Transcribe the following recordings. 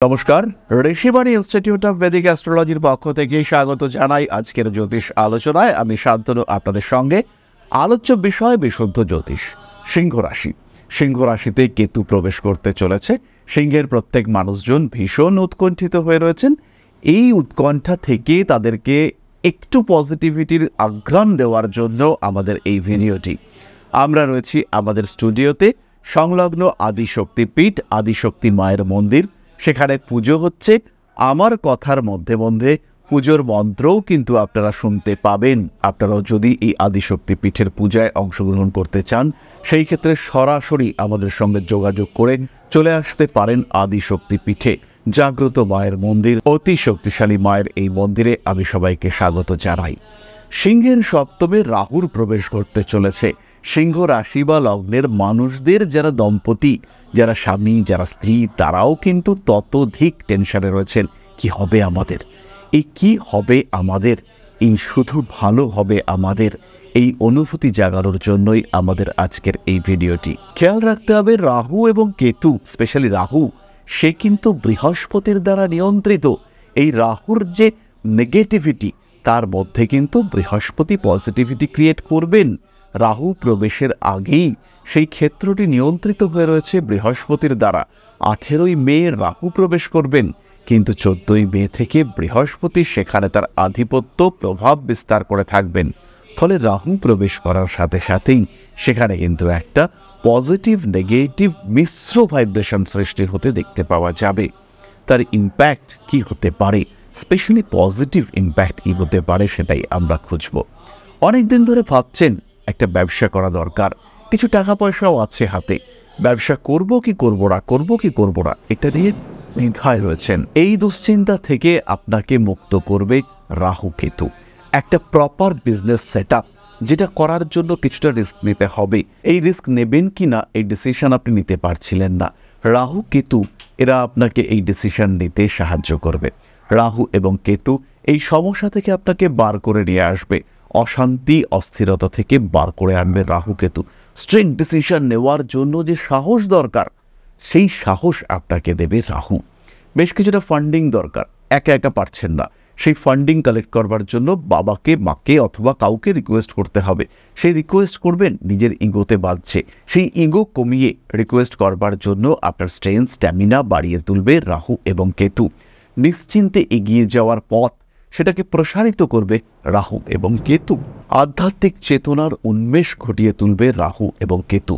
নমস্কার, Rishibani institute of Vedic অ্যাস্ট্রোলজির পক্ষ থেকে স্বাগত জানাই আজকের জ্যোতিষ আলোচনায়। আমি শান্তনু আপনাদের সঙ্গে। আলোচ্য বিষয় বিশুদ্ধ জ্যোতিষ। সিংহ রাশি। সিংহ রাশিতে কেতু প্রবেশ করতে চলেছে। সিংহের প্রত্যেক মানুষজন ভীষণ উৎকণ্ঠিত হয়ে রয়েছেন। এই উৎকণ্ঠা থেকে তাদেরকে একটু পজিটিভিটির আঘ্রাণ দেওয়ার জন্য আমাদের এই ভিডিওটি। আমরা রয়েছি আমাদের স্টুডিওতে, সংলগ্ন আদিশক্তি পীঠ, আদিশক্তি মায়ের মন্দির। সেখানে পুজো হচ্ছে। আমার কথার মধ্যে মধ্যে পুজোর মন্ত্রও কিন্তু আপনারা শুনতে পাবেন। আপনারাও যদি এই আদিশক্তি পীঠের পূজায় অংশগ্রহণ করতে চান, সেই ক্ষেত্রে সরাসরি আমাদের সঙ্গে যোগাযোগ করে চলে আসতে পারেন আদিশক্তি পীঠে। জাগ্রত মায়ের মন্দির, অতি শক্তিশালী মায়ের এই মন্দিরে আমি সবাইকে স্বাগত জানাই। সিংহের সপ্তমে রাহুর প্রবেশ করতে চলেছে। সিংহ রাশি বা লগ্নের মানুষদের যারা দম্পতি, যারা স্বামী, যারা স্ত্রী, তারাও কিন্তু ততোধিক টেনশনে রয়েছেন। কি হবে আমাদের, এই কি হবে আমাদের, এই শুধু ভালো হবে আমাদের, এই অনুভূতি জাগানোর জন্যই আমাদের আজকের এই ভিডিওটি। খেয়াল রাখতে হবে রাহু এবং কেতু, স্পেশালি রাহু, সে কিন্তু বৃহস্পতির দ্বারা নিয়ন্ত্রিত। এই রাহুর যে নেগেটিভিটি, তার মধ্যে কিন্তু বৃহস্পতি পজিটিভিটি ক্রিয়েট করবেন। রাহু প্রবেশের আগেই সেই ক্ষেত্রটি নিয়ন্ত্রিত হয়ে রয়েছে বৃহস্পতির দ্বারা। 18ই মে রাহু প্রবেশ করবেন, কিন্তু 14ই মে থেকে বৃহস্পতি সেখানে তার আধিপত্য প্রভাব বিস্তার করে থাকবেন। ফলে রাহু প্রবেশ করার সাথে সাথেই সেখানে কিন্তু একটা পজিটিভ নেগেটিভ মিশ্র ভাইব্রেশন সৃষ্টি হতে দেখতে পাওয়া যাবে। তার ইম্প্যাক্ট কি হতে পারে, স্পেশালি পজিটিভ ইম্প্যাক্ট কি হতে পারে, সেটাই আমরা খুঁজব। অনেকদিন ধরে ভাবছেন একটা ব্যবসা করা দরকার, কিছু টাকা পয়সাও আছে হাতে, ব্যবসা করব কি করব না, করব কি করব না, এটা নিয়ে দ্বিধায় রয়েছেন। এই দুশ্চিন্তা থেকে আপনাকে মুক্ত করবে রাহু কেতু। একটা প্রপার বিজনেস সেটআপ, যেটা করার জন্য কিছুটা রিস্ক নিতে হবে। এই রিস্ক নেবেন কি না, এই ডিসিশন আপনি নিতে পারছিলেন না। রাহু কেতু এরা আপনাকে এই ডিসিশন নিতে সাহায্য করবে। রাহু এবং কেতু এই সমস্যা থেকে আপনাকে বার করে নিয়ে আসবে। অশান্তি, অস্থিরতা থেকে বার করে আনবে রাহু কেতু। স্ট্রিক্ট ডিসিশন নেওয়ার জন্য যে সাহস দরকার, সেই সাহস আপনাকে দেবে রাহু। বেশ কিছুটা ফান্ডিং দরকার, একা একা পারছেন না, সেই ফান্ডিং কালেক্ট করবার জন্য বাবাকে, মাকে অথবা কাউকে রিকোয়েস্ট করতে হবে। সেই রিকোয়েস্ট করবেন, নিজের ইগোতে বাঁধছে, সেই ইগো কমিয়ে রিকোয়েস্ট করবার জন্য আপনার স্ট্রেংথ, স্ট্যামিনা বাড়িয়ে তুলবে রাহু এবং কেতু। নিশ্চিন্তে এগিয়ে যাওয়ার পথ, সেটাকে প্রসারিত করবে রাহু এবং কেতু। আধ্যাত্মিক চেতনার উন্মেষ ঘটিয়ে তুলবে রাহু এবং কেতু।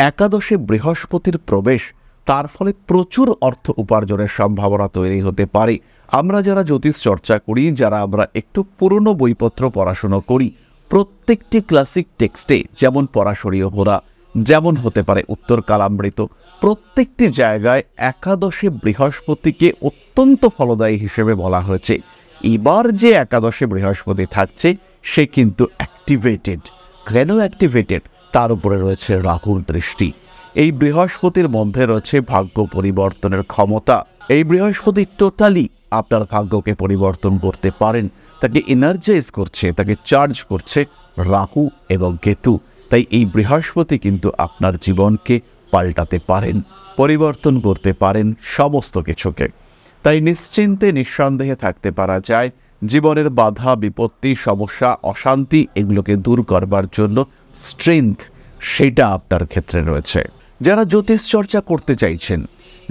একাদশে বৃহস্পতির প্রবেশ, তার ফলে প্রচুর অর্থ উপার্জনের সম্ভাবনা তৈরি হতে পারে। আমরা যারা জ্যোতিষ চর্চা করি, যারা আমরা একটু পুরনো বইপত্র পড়াশুনো করি, প্রত্যেকটি ক্লাসিক টেক্সটে, যেমন পরাশরীয় হোরা, যেমন হতে পারে উত্তর কালামৃত, প্রত্যেকটি জায়গায় একাদশে বৃহস্পতিকে অত্যন্ত ফলদায়ী হিসেবে বলা হয়েছে। এবার যে একাদশে বৃহস্পতি থাকছে, সে কিন্তু অ্যাক্টিভেটেড। কেন অ্যাক্টিভেটেড? তার উপরে রয়েছে রাহুর দৃষ্টি। এই বৃহস্পতির মধ্যে রয়েছে ভাগ্য পরিবর্তনের ক্ষমতা। এই বৃহস্পতি টোটালি আপনার ভাগ্যকে পরিবর্তন করতে পারেন। তাকে এনার্জাইজ করছে, তাকে চার্জ করছে রাহু এবং কেতু। তাই এই বৃহস্পতি কিন্তু আপনার জীবনকে পাল্টাতে পারেন, পরিবর্তন করতে পারেন সমস্ত কিছুকে। তাই নিশ্চিন্তে নিঃসন্দেহে থাকতে পারা যায়। জীবনের বাধা, বিপত্তি, সমস্যা, অশান্তি, এগুলোকে দূর করবার জন্য স্ট্রেংথ, সেটা আপনার ক্ষেত্রে রয়েছে। যারা জ্যোতিষ চর্চা করতে চাইছেন,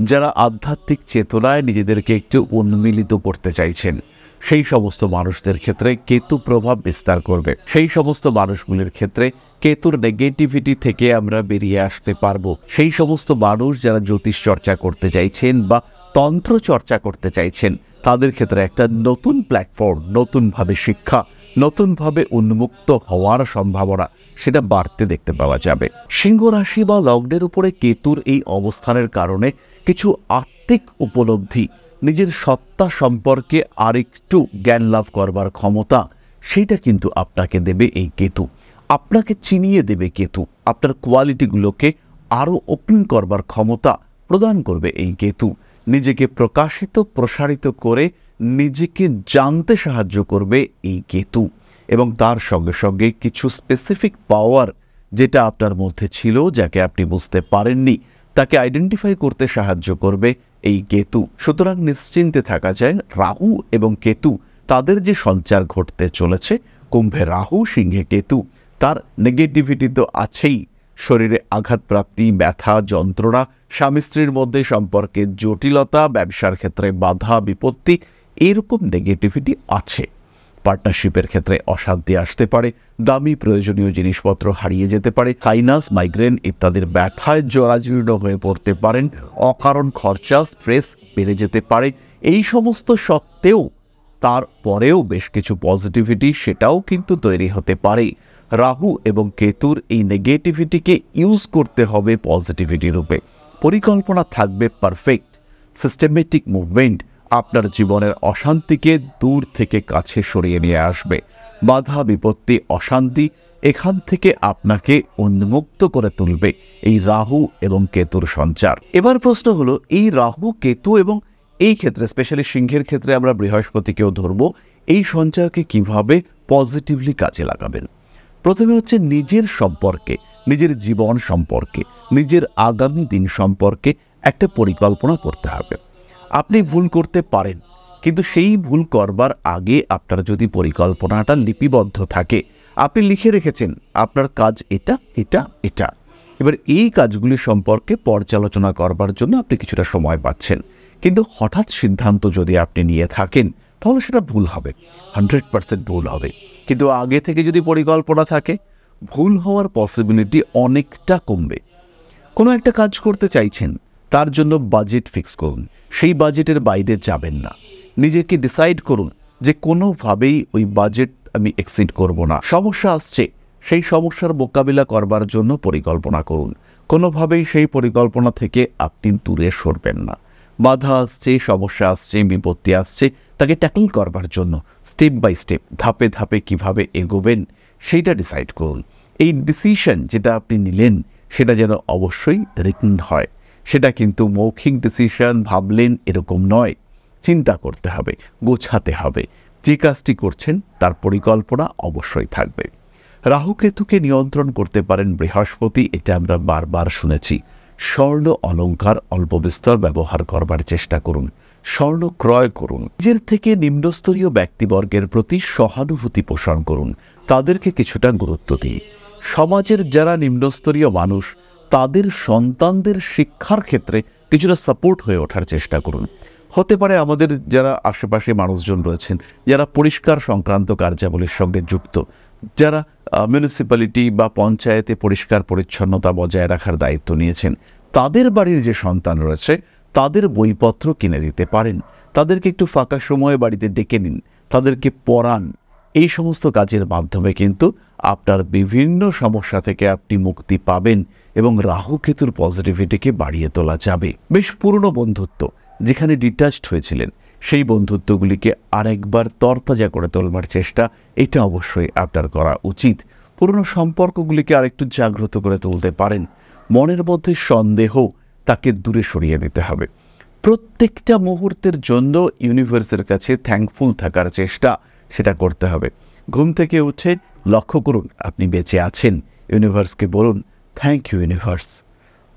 যারা আধ্যাত্মিক চেতনায় নিজেদেরকে একটু উন্মিলিত করতে চাইছেন, সেই সমস্ত মানুষদের ক্ষেত্রে কেতু প্রভাব বিস্তার করবে। সেই সমস্ত মানুষগুলির ক্ষেত্রে কেতুর নেগেটিভিটি থেকে আমরা বেরিয়ে আসতে পারবো। সেই সমস্ত মানুষ যারা জ্যোতিষ চর্চা করতে চাইছেন বা তন্ত্র চর্চা করতে চাইছেন, তাদের ক্ষেত্রে একটা নতুন প্ল্যাটফর্ম, নতুনভাবে শিক্ষা, নতুনভাবে উন্মুক্ত হওয়ার সম্ভাবনা, সেটা বাড়তে দেখতে পাওয়া যাবে। সিংহ রাশি বা লগ্নের উপরে কেতুর এই অবস্থানের কারণে কিছু আত্মিক উপলব্ধি, নিজের সত্তা সম্পর্কে আরেকটু জ্ঞান লাভ করবার ক্ষমতা, সেটা কিন্তু আপনাকে দেবে এই কেতু। আপনাকে চিনিয়ে দেবে কেতু। আপনার কোয়ালিটিগুলোকে আরও ওপেন করবার ক্ষমতা প্রদান করবে এই কেতু। নিজেকে প্রকাশিত, প্রসারিত করে নিজেকে জানতে সাহায্য করবে এই কেতু। এবং তার সঙ্গে সঙ্গে কিছু স্পেসিফিক পাওয়ার, যেটা আপনার মধ্যে ছিল, যাকে আপনি বুঝতে পারেননি, তাকে আইডেন্টিফাই করতে সাহায্য করবে এই কেতু। সুতরাং নিশ্চিন্তে থাকা যায়, রাহু এবং কেতু তাদের যে সঞ্চার ঘটতে চলেছে, কুম্ভে রাহু, সিংহে কেতু, তার নেগেটিভিটি তো আছেই। শরীরে আঘাতপ্রাপ্তি, ব্যথা, যন্ত্রণা, স্বামী স্ত্রীর মধ্যে সম্পর্কের জটিলতা, ব্যবসার ক্ষেত্রে বাধা বিপত্তি, এরকম নেগেটিভিটি আছে। পার্টনারশিপের ক্ষেত্রে অশান্তি আসতে পারে, দামি প্রয়োজনীয় জিনিসপত্র হারিয়ে যেতে পারে, সাইনাস, মাইগ্রেন ইত্যাদির ব্যথায় জরাজীর্ণ হয়ে পড়তে পারেন, অকারণ খরচা, স্ট্রেস বেড়ে যেতে পারে। এই সমস্ত সত্ত্বেও তারপরেও বেশ কিছু পজিটিভিটি সেটাও কিন্তু তৈরি হতে পারে। রাহু এবং কেতুর এই নেগেটিভিটিকে ইউজ করতে হবে পজিটিভিটি রূপে। পরিকল্পনা থাকবে পারফেক্ট, সিস্টেমেটিক মুভমেন্ট আপনার জীবনের অশান্তিকে দূর থেকে কাছে সরিয়ে নিয়ে আসবে। বাধা বিপত্তি, অশান্তি এখান থেকে আপনাকে উন্মুক্ত করে তুলবে এই রাহু এবং কেতুর সঞ্চার। এবার প্রশ্ন হলো, এই রাহু কেতু এবং এই ক্ষেত্রে স্পেশালি সিংহের ক্ষেত্রে আমরা বৃহস্পতিকেও ধরব, এই সঞ্চারকে কিভাবে পজিটিভলি কাজে লাগাবেন। প্রথমে হচ্ছে নিজের সম্পর্কে, নিজের জীবন সম্পর্কে, নিজের আগামী দিন সম্পর্কে একটা পরিকল্পনা করতে হবে। আপনি ভুল করতে পারেন, কিন্তু সেই ভুল করবার আগে আপনার যদি পরিকল্পনাটা লিপিবদ্ধ থাকে, আপনি লিখে রেখেছেন আপনার কাজ এটা এটা এটা, এবার এই কাজগুলি সম্পর্কে পর্যালোচনা করবার জন্য আপনি কিছুটা সময় পাচ্ছেন। কিন্তু হঠাৎ সিদ্ধান্ত যদি আপনি নিয়ে থাকেন তাহলে সেটা ভুল হবে, 100% ভুল হবে। কিন্তু আগে থেকে যদি পরিকল্পনা থাকে, ভুল হওয়ার পসিবিলিটি অনেকটা কমবে। কোনো একটা কাজ করতে চাইছেন, তার জন্য বাজেট ফিক্স করুন, সেই বাজেটের বাইরে যাবেন না। নিজেকে ডিসাইড করুন যে কোনোভাবেই ওই বাজেট আমি এক্সিড করব না। সমস্যা আসছে, সেই সমস্যার মোকাবিলা করবার জন্য পরিকল্পনা করুন। কোনোভাবেই সেই পরিকল্পনা থেকে আপনি দূরে সরবেন না। বাধা আসছে, সমস্যা আসছে, বিপত্তি আসছে, তাকে ট্যাকল করবার জন্য স্টেপ বাই স্টেপ, ধাপে ধাপে কিভাবে এগোবেন সেইটা ডিসাইড করুন। এই ডিসিশন যেটা আপনি নিলেন সেটা যেন অবশ্যই রিটেন হয়। সেটা কিন্তু মৌখিক ডিসিশন, ভাবলেন এরকম নয়, চিন্তা করতে হবে, গোছাতে হবে। যে কাজটি করছেন তার পরিকল্পনা অবশ্যই থাকবে। রাহুকেতুকে নিয়ন্ত্রণ করতে পারেন বৃহস্পতি, এটা আমরা বারবার শুনেছি। স্বর্ণ অলংকার অল্প বিস্তর ব্যবহার করবার চেষ্টা করুন, স্বর্ণ ক্রয় করুন। নিজের থেকে নিম্নস্তরীয় ব্যক্তিবর্গের প্রতি সহানুভূতি পোষণ করুন, তাদেরকে কিছুটা গুরুত্ব দিন। সমাজের যারা নিম্নস্তরীয় মানুষ, তাদের সন্তানদের শিক্ষার ক্ষেত্রে কিছুটা সাপোর্ট হয়ে ওঠার চেষ্টা করুন। হতে পারে আমাদের যারা আশেপাশে মানুষজন রয়েছেন, যারা পরিষ্কার সংক্রান্ত কার্যাবলীর সঙ্গে যুক্ত, যারা মিউনিসিপ্যালিটি বা পঞ্চায়েতে পরিষ্কার পরিচ্ছন্নতা বজায় রাখার দায়িত্ব নিয়েছেন, তাদের বাড়ির যে সন্তান রয়েছে তাদের বইপত্র কিনে দিতে পারেন। তাদেরকে একটু ফাঁকা সময়ে বাড়িতে ডেকে নিন, তাদেরকে পড়ান। এই সমস্ত কাজের মাধ্যমে কিন্তু আপনার বিভিন্ন সমস্যা থেকে আপনি মুক্তি পাবেন এবং রাহু কেতুর পজিটিভিটিকে বাড়িয়ে তোলা যাবে। বেশ পুরনো বন্ধুত্ব, যেখানে ডিটাচড হয়েছিলেন, সেই বন্ধুত্বগুলিকে আরেকবার তরতাজা করে তোলবার চেষ্টা, এটা অবশ্যই আপনার করা উচিত। পুরনো সম্পর্কগুলিকে আরেকটু জাগ্রত করে তুলতে পারেন। মনের মধ্যে সন্দেহ, তাকে দূরে সরিয়ে দিতে হবে। প্রত্যেকটা মুহূর্তের জন্য ইউনিভার্সের কাছে থ্যাঙ্কফুল থাকার চেষ্টা, সেটা করতে হবে। ঘুম থেকে উঠে লক্ষ্য করুন আপনি বেঁচে আছেন, ইউনিভার্সকে বলুন থ্যাংক ইউ ইউনিভার্স।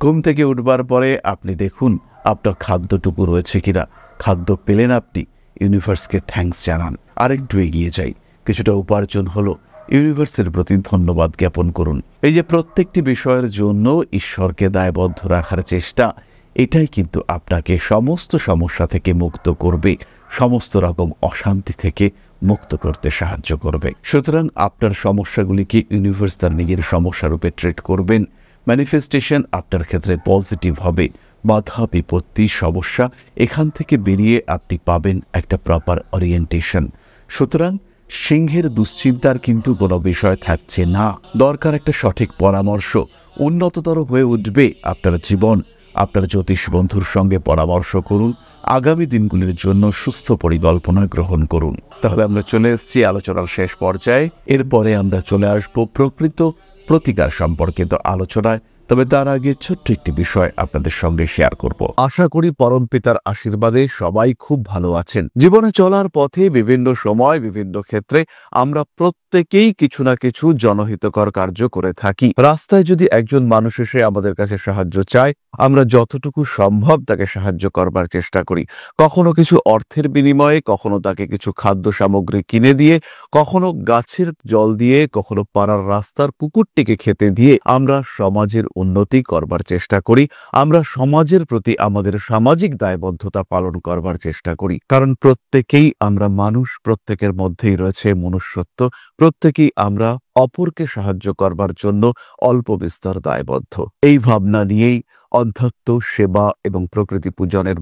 ঘুম থেকে উঠবার পরে আপনি দেখুন আপনার খাদ্যটুকু রয়েছে কিনা, খাদ্য পেলেন আপনি, ইউনিভার্সকে থ্যাঙ্কস জানান। আরেকটু এগিয়ে যাই, কিছুটা উপার্জন হলো, ইউনিভার্সের প্রতি ধন্যবাদ জ্ঞাপন করুন। এই যে প্রত্যেকটি বিষয়ের জন্য ঈশ্বরকে দায়বদ্ধ রাখার চেষ্টা, এটাই কিন্তু আপনাকে সমস্ত সমস্যা থেকে মুক্ত করবে, সমস্ত রকম অশান্তি থেকে মুক্ত করতে সাহায্য করবে। সুতরাং আপনার সমস্যাগুলিকে ইউনিভার্স তার নিজের সমস্যা রূপে ট্রিট করবেন। ম্যানিফেস্টেশন আপনার ক্ষেত্রে পজিটিভ হবে। বাধা বিপত্তি সমস্যা এখান থেকে বেরিয়ে আপনি পাবেন একটা প্রপার ওরিয়েন্টেশন। সুতরাং সিংহের দুশ্চিন্তার কিন্তু কোনো বিষয় থাকছে না। দরকার একটা সঠিক পরামর্শ। উন্নততর হয়ে উঠবে আপনার জীবন। আপনার জ্যোতিষ বন্ধুর সঙ্গে পরামর্শ করুন, আগামী দিনগুলির জন্য সুস্থ পরিকল্পনা গ্রহণ করুন। তাহলে আমরা চলে এসেছি আলোচনার শেষ পর্যায়ে। এরপরে আমরা চলে আসব প্রকৃত প্রতিকার সম্পর্কিত আলোচনায়। তবে তার আগে ছোট্ট একটি বিষয় আপনাদের সঙ্গে শেয়ার করব। আশা করি পরমপিতার আশীর্বাদে সবাই খুব ভালো আছেন। জীবনে চলার পথে বিভিন্ন সময় বিভিন্ন ক্ষেত্রে আমরা প্রত্যেকেই কিছু না কিছু জনহিতকর কার্য করে থাকি। রাস্তায় যদি একজন মানুষ এসে আমাদের কাছে সাহায্য চায়, আমরা যতটুকু সম্ভব তাকে সাহায্য করবার চেষ্টা করি। কখনো কিছু অর্থের বিনিময়ে, কখনো তাকে কিছু খাদ্য সামগ্রী কিনে দিয়ে, কখনো গাছের জল দিয়ে, কখনো পাড়ার রাস্তার কুকুরটিকে খেতে দিয়ে আমরা সমাজের উন্নতি করবার চেষ্টা করি। আমরা সমাজের প্রতি আমাদের সামাজিক দায়বদ্ধতা পালন করবার চেষ্টা করি। কারণ প্রত্যেকেই আমরা মানুষ, প্রত্যেকের মধ্যেই রয়েছে মনুষ্যত্ব, প্রত্যেকেই আমরা অপরকে সাহায্য করবার জন্য অল্প বিস্তর দায়বদ্ধ। এই ভাবনা নিয়েই অধ্যাত্ম সেবা এবং প্রকৃতি পূজনের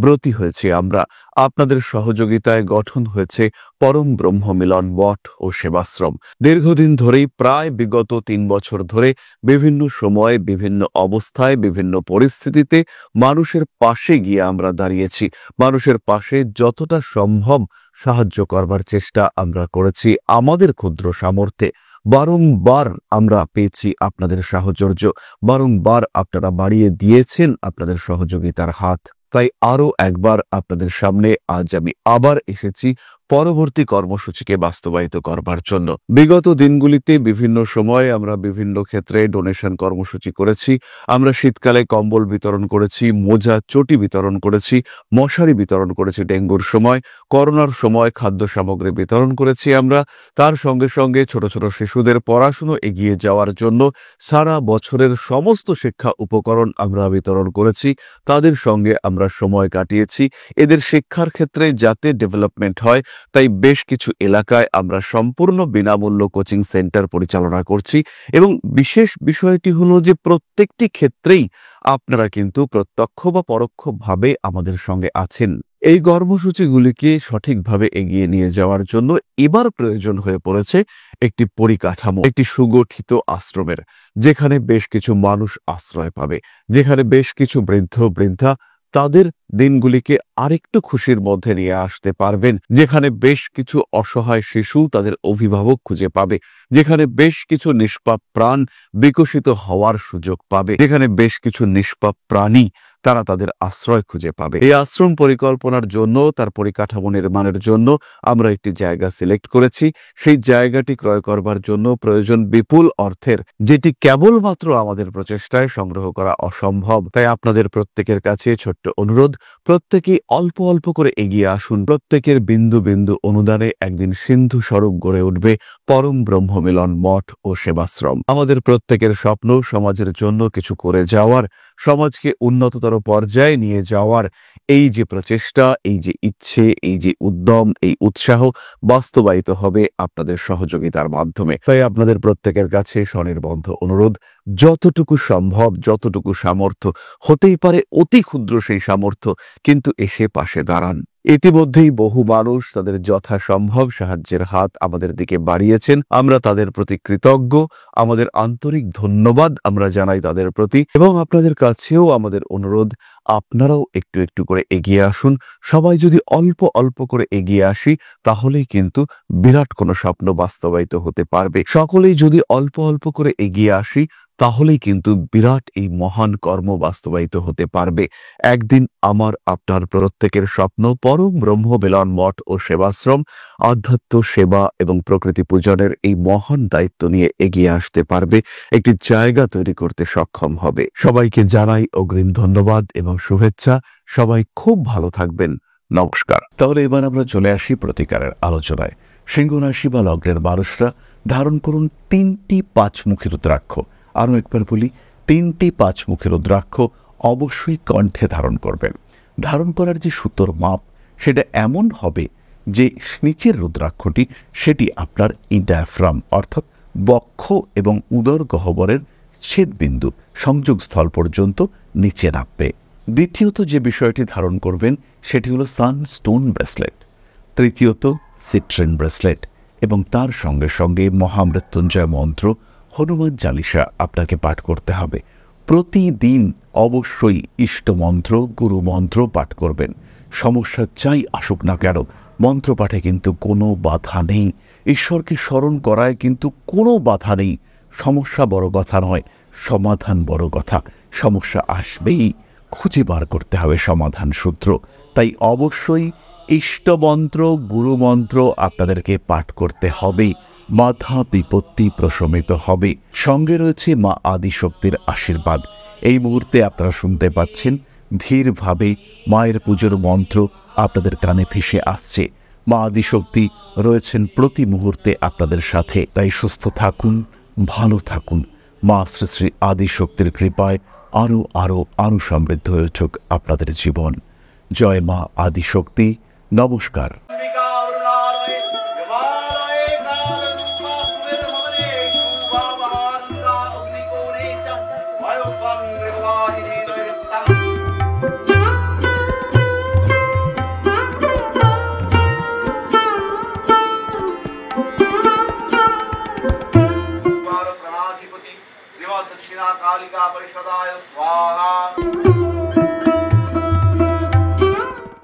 ব্রতী হয়েছে আমরা। আপনাদের সহযোগিতায় গঠন হয়েছে পরম ব্রহ্ম মিলন মঠ ও সেবাশ্রম। দীর্ঘদিন ধরেই, প্রায় বিগত 3 বছর ধরে বিভিন্ন সময়ে, বিভিন্ন অবস্থায়, বিভিন্ন পরিস্থিতিতে মানুষের পাশে গিয়ে আমরা দাঁড়িয়েছি। মানুষের পাশে যতটা সম্ভব সাহায্য করবার চেষ্টা আমরা করেছি আমাদের ক্ষুদ্র সামর্থ্যে। বারংবার আমরা পেয়েছি আপনাদের সাহচর্য, বারংবার আপনারা বাড়িয়ে দিয়েছেন আপনাদের সহযোগিতার হাত। তাই আরও একবার আপনাদের সামনে আজ আমি আবার এসেছি পরবর্তী কর্মসূচিকে বাস্তবায়িত করবার জন্য। বিগত দিনগুলিতে বিভিন্ন সময়ে আমরা বিভিন্ন ক্ষেত্রে ডোনেশন কর্মসূচি করেছি। আমরা শীতকালে কম্বল বিতরণ করেছি, মোজা চটি বিতরণ করেছি, মশারি বিতরণ করেছি ডেঙ্গুর সময়, করোনার সময় খাদ্য সামগ্রী বিতরণ করেছি আমরা। তার সঙ্গে সঙ্গে ছোট ছোট শিশুদের পড়াশুনো এগিয়ে যাওয়ার জন্য সারা বছরের সমস্ত শিক্ষা উপকরণ আমরা বিতরণ করেছি। তাদের সঙ্গে আমরা সময় কাটিয়েছি। এদের শিক্ষার ক্ষেত্রে যাতে ডেভেলপমেন্ট হয়, তাই বেশ কিছু এলাকায় আমরা সম্পূর্ণ বিনামূল্য কোচিং সেন্টার পরিচালনা করছি। এবং বিশেষ বিষয়টি হলো যে প্রত্যেকটি ক্ষেত্রেই আপনারা কিন্তু প্রত্যক্ষ বা পরোক্ষভাবে আমাদের সঙ্গে আছেন। এই কর্মসূচিগুলিকে সঠিকভাবে এগিয়ে নিয়ে যাওয়ার জন্য এবার প্রয়োজন হয়ে পড়েছে একটি পরিকাঠামো, একটি সুগঠিত আশ্রমের, যেখানে বেশ কিছু মানুষ আশ্রয় পাবে, যেখানে বেশ কিছু বৃদ্ধ বৃদ্ধা তাদের দিনগুলিকে আরেকটু খুশির মধ্যে নিয়ে আসতে পারবেন, যেখানে বেশ কিছু অসহায় শিশু তাদের অভিভাবক খুঁজে পাবে, যেখানে বেশ কিছু নিষ্পাপ প্রাণ বিকশিত হওয়ার সুযোগ পাবে, যেখানে বেশ কিছু নিষ্পাপ প্রাণী তারা তাদের আশ্রয় খুঁজে পাবে। এই আশ্রম পরিকল্পনার জন্য, তার পরিকাঠামো নির্মাণের জন্য আমরা একটি জায়গা সিলেক্ট করেছি। সেই জায়গাটি ক্রয় করবার জন্য প্রয়োজন বিপুল অর্থের, যেটি কেবলমাত্র আমাদের প্রচেষ্টায় সংগ্রহ করা অসম্ভব। তাই আপনাদের প্রত্যেকের কাছে ছোট্ট অনুরোধ, প্রত্যেকেই অল্প অল্প করে এগিয়ে আসুন। প্রত্যেকের বিন্দু বিন্দু অনুদানে একদিন সিন্ধু স্বরূপ গড়ে উঠবে পরম ব্রহ্ম মিলন মঠ ও সেবাশ্রম। আমাদের প্রত্যেকের স্বপ্ন সমাজের জন্য কিছু করে যাওয়ার, সমাজকে উন্নততর পর্যায়ে নিয়ে যাওয়ার এই যে প্রচেষ্টা, এই যে ইচ্ছে, এই যে উদ্যম, এই উৎসাহ বাস্তবায়িত হবে আপনাদের সহযোগিতার মাধ্যমে। তাই আপনাদের প্রত্যেকের কাছে স্বনির্বন্ধ অনুরোধ, যতটুকু সম্ভব, যতটুকু সামর্থ্য, হতেই পারে অতি ক্ষুদ্র সেই সামর্থ্য, কিন্তু এসে পাশে দাঁড়ান। ইতিমধ্যেই বহু মানুষ তাদের যথাসম্ভব সাহায্যের হাত আমাদের দিকে বাড়িয়েছেন। আমরা তাদের প্রতি কৃতজ্ঞ, আমাদের আন্তরিক ধন্যবাদ আমরা জানাই তাদের প্রতি। এবং আপনাদের কাছেও আমাদের অনুরোধ, আপনারাও একটু একটু করে এগিয়ে আসুন। সবাই যদি অল্প অল্প করে এগিয়ে আসি, তাহলেই কিন্তু বিরাট কোনো স্বপ্ন বাস্তবায়িত হতে পারবে। সকলেই যদি অল্প অল্প করে এগিয়ে আসি, তাহলেই কিন্তু বিরাট এই মহান কর্ম বাস্তবায়িত হতে পারবে। একদিন আমার আপনার প্রত্যেকের স্বপ্ন পরম ব্রহ্ম মিলন মঠ ও সেবাশ্রম আধ্যাত্ম সেবা এবং প্রকৃতি পূজনের এই মহান দায়িত্ব নিয়ে এগিয়ে আসতে পারবে, একটি জায়গা তৈরি করতে সক্ষম হবে। সবাইকে জানাই অগ্রিম ধন্যবাদ এবং শুভেচ্ছা। সবাই খুব ভালো থাকবেন। নমস্কার। তাহলে এবার আমরা চলে আসি প্রতিকারের আলোচনায়। সিংহ রাশি বা লগ্নের মানুষরা ধারণ করুন 3টি 5মুখী রুদ্রাক্ষ। আরও একবার বলি, 3টি 5মুখী রুদ্রাক্ষ অবশ্যই কণ্ঠে ধারণ করবেন। ধারণ করার যে সুতোর মাপ, সেটা এমন হবে যে নিচের রুদ্রাক্ষটি সেটি আপনার ডায়াফ্রাম অর্থাৎ বক্ষ এবং উদর গহ্বরের ছেদবিন্দু সংযোগস্থল পর্যন্ত নিচে নামবে। দ্বিতীয়ত যে বিষয়টি ধারণ করবেন সেটি হলো সানস্টোন ব্রেসলেট। তৃতীয়ত সিট্রিন ব্রেসলেট এবং তার সঙ্গে সঙ্গে মহামৃত্যুঞ্জয় মন্ত্র, হনুমান চালিসা আপনাকে পাঠ করতে হবে। প্রতিদিন অবশ্যই ইষ্টমন্ত্র, গুরু মন্ত্র পাঠ করবেন। সমস্যা যাই আসুক না কেন, মন্ত্র পাঠে কিন্তু কোনো বাধা নেই। ঈশ্বরকে স্মরণ করায় কিন্তু কোনো বাধা নেই। সমস্যা বড় কথা নয়, সমাধান বড় কথা। সমস্যা আসবেই, খুঁজে বার করতে হবে সমাধান সূত্র। তাই অবশ্যই ইষ্টমন্ত্র, গুরুমন্ত্র আপনাদেরকে পাঠ করতে হবে। বাধা বিপত্তি প্রশমিত হবে। সঙ্গে রয়েছে মা আদিশক্তির আশীর্বাদ। এই মুহূর্তে আপনারা শুনতে পাচ্ছেন ধীরভাবে মায়ের পুজোর মন্ত্র আপনাদের কানে ভেসে আসছে। মা আদিশক্তি রয়েছেন প্রতি মুহূর্তে আপনাদের সাথে। তাই সুস্থ থাকুন, ভালো থাকুন। মা শ্রী শ্রী আদিশক্তির কৃপায় আরও আরও আরও সমৃদ্ধ হয়ে উঠুক আপনাদের জীবন। জয় মা আদিশক্তি। নমস্কার। कालिका परिषदाय स्वाहा।